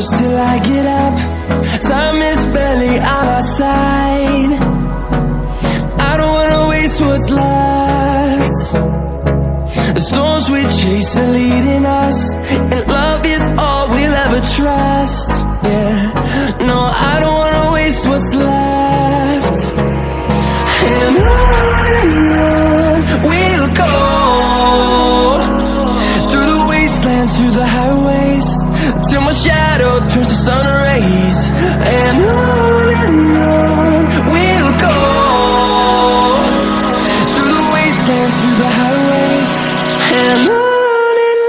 hours till I get up. Time is barely on our side. I don't wanna waste what's left. The storms we chase are leading us, and love is all we'll ever trust. Yeah, no, I don't wanna waste what's left. And on we'll go, through the wastelands, through the highways, till my shadow turns to sun rays. And on we'll go, through the wastelands, through the highways, and on we'll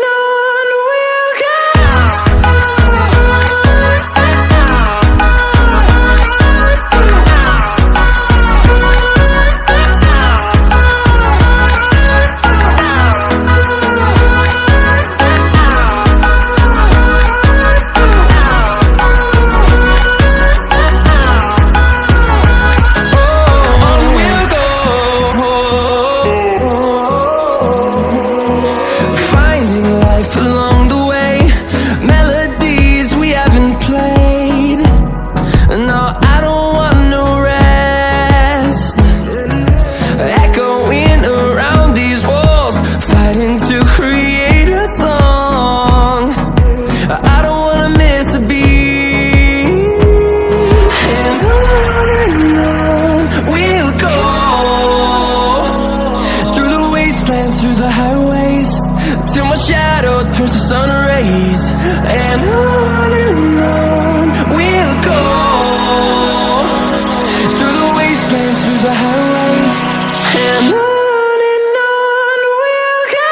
go. Through the highways, till my shadow turns to sun rays. And on we'll go, through the wastelands, through the highways, and on we'll go.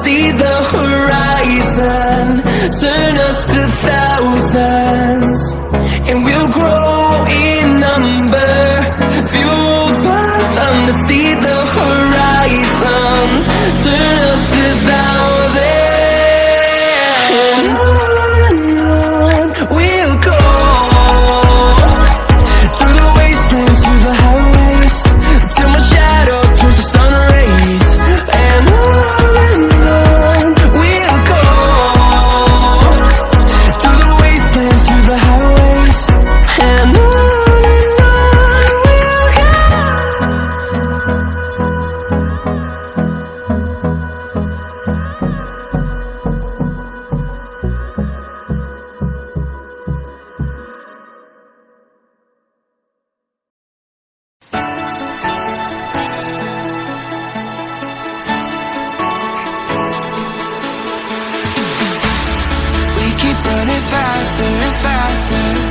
See the horizon turn us to thousands, and we'll grow in number, fueled by them to see the horizon turn us to thousands. And on we'll go, through the wastelands, through the highways, till my shadow turns to sun rays. And faster and faster.